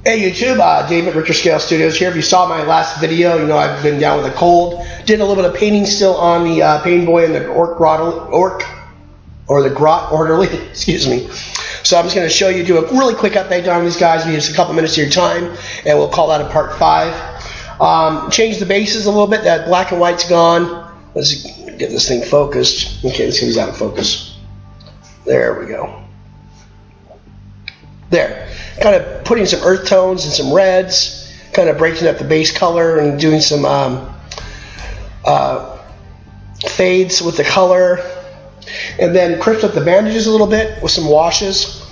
Hey YouTube, David, Richter Scale Studios here. If you saw my last video, you know I've been down with a cold. Did a little bit of painting still on the Pain Boy and the Ork Orderly, excuse me. So I'm just going to show you, do a really quick update on these guys. We use a couple minutes of your time, and we'll call that a part 5. Change the bases a little bit. That black and white's gone. Let's get this thing focused. Okay, this thing's out of focus. There we go. There. Kind of putting some earth tones and some reds, kind of breaking up the base color and doing some fades with the color, and then crisp up the bandages a little bit with some washes,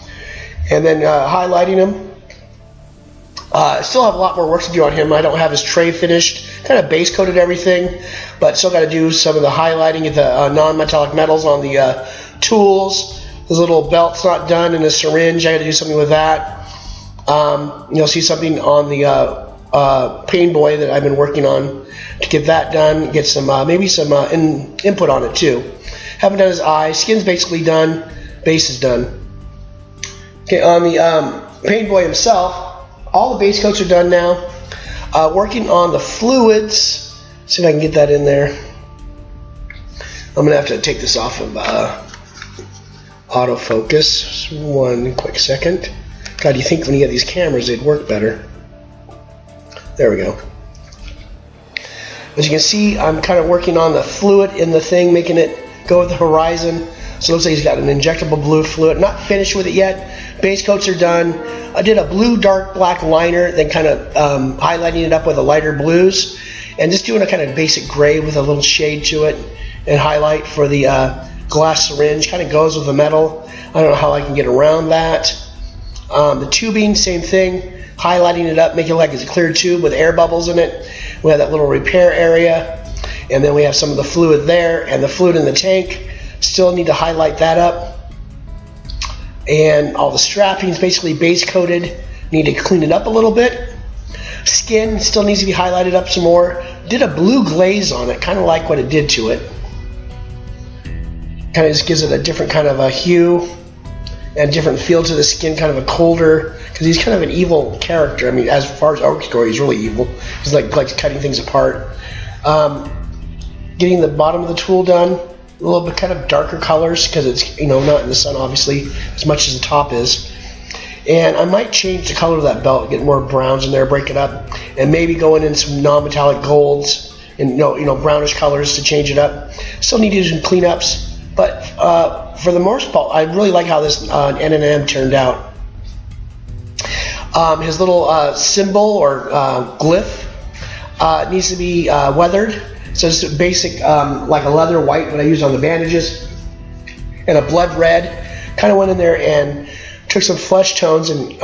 and then highlighting them. I still have a lot more work to do on him. I don't have his tray finished, kind of base coated everything, but still got to do some of the highlighting of the non-metallic metals on the tools. His little belt's not done, and his syringe, I got to do something with that. You'll see something on the Pain Boy that I've been working on to get that done, get some maybe some input on it too. Haven't done his eye. Skin's basically done. Base is done. Okay, on the Pain Boy himself, all the base coats are done now. Working on the fluids. See if I can get that in there. I'm gonna have to take this off of autofocus. One quick second. God, you think when you get these cameras, they'd work better. There we go. As you can see, I'm kind of working on the fluid in the thing, making it go with the horizon. So it looks like he's got an injectable blue fluid. Not finished with it yet. Base coats are done. I did a blue, dark, black liner, then kind of highlighting it up with a lighter blues, and just doing a kind of basic gray with a little shade to it, and highlight for the glass syringe. Kind of goes with the metal. I don't know how I can get around that. The tubing, same thing, highlighting it up, making it like it's a clear tube with air bubbles in it. We have that little repair area, and then we have some of the fluid there, and the fluid in the tank. Still need to highlight that up. And all the strappings basically base coated. Need to clean it up a little bit. Skin still needs to be highlighted up some more. Did a blue glaze on it, kind of like what it did to it. Kind of just gives it a different kind of a hue and different feel to the skin, kind of a colder, because he's kind of an evil character. I mean, as far as Ork's go, he's really evil. He's like cutting things apart. Getting the bottom of the tool done, a little bit kind of darker colors, because it's, you know, not in the sun obviously as much as the top is. And I might change the color of that belt, get more browns in there, break it up, and maybe go in some non-metallic golds and you know brownish colors to change it up. Still need to do some cleanups. But for the most part, I really like how this N&M turned out. His little symbol or glyph needs to be weathered. So it's a basic, like a leather white, what I used on the bandages, and a blood red. Kind of went in there and took some flesh tones and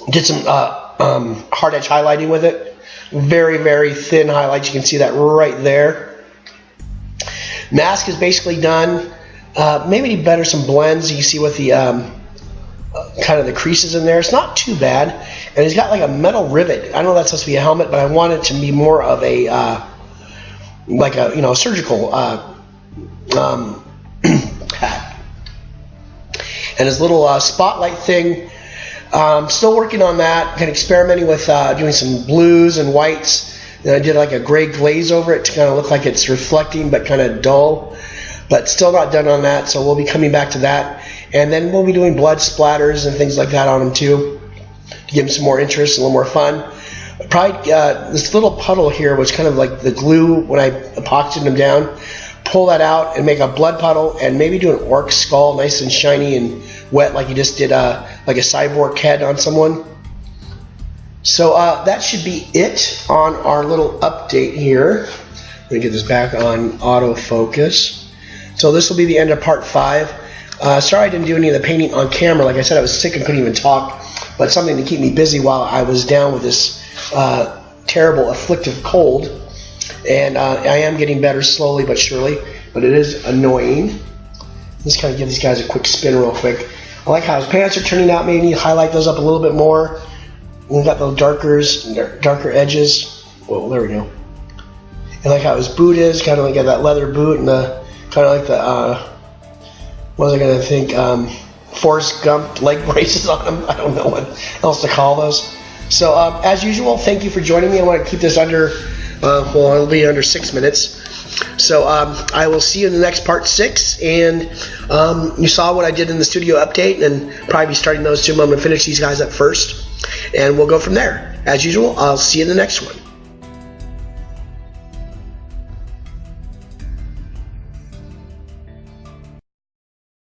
did some hard edge highlighting with it. Very, very thin highlights. You can see that right there. Mask is basically done. Maybe better some blends. You can see with the kind of the creases in there. It's not too bad. And he's got like a metal rivet. I know that's supposed to be a helmet, but I want it to be more of a like a surgical hat. And his little spotlight thing. Still working on that. Kind of experimenting with doing some blues and whites. And I did like a gray glaze over it to kind of look like it's reflecting but kind of dull. But still not done on that, so we'll be coming back to that. And then we'll be doing blood splatters and things like that on him too, to give him some more interest, a little more fun. Probably this little puddle here was kind of like the glue when I epoxied him down. Pull that out and make a blood puddle, and maybe do an orc skull, nice and shiny and wet, like you just did like a cyborg head on someone. So that should be it on our little update here. Let me get this back on autofocus. So this will be the end of part 5. Sorry I didn't do any of the painting on camera. Like I said, I was sick and couldn't even talk, but something to keep me busy while I was down with this terrible afflictive cold. And I am getting better slowly but surely, but it is annoying. Let's kind of give these guys a quick spin real quick. I like how his pants are turning out. Maybe need to highlight those up a little bit more. We've got those darker edges. Well, there we go. And like how his boot is, kind of like that leather boot, and the kind of like the what was I gonna think? Forrest Gump leg braces on them. I don't know what else to call those. So as usual, thank you for joining me. I want to keep this under, well, it'll be under 6 minutes. So I will see you in the next part 6, and you saw what I did in the studio update, and probably be starting those 2. I'm going to finish these guys up first, and we'll go from there. As usual, I'll see you in the next one.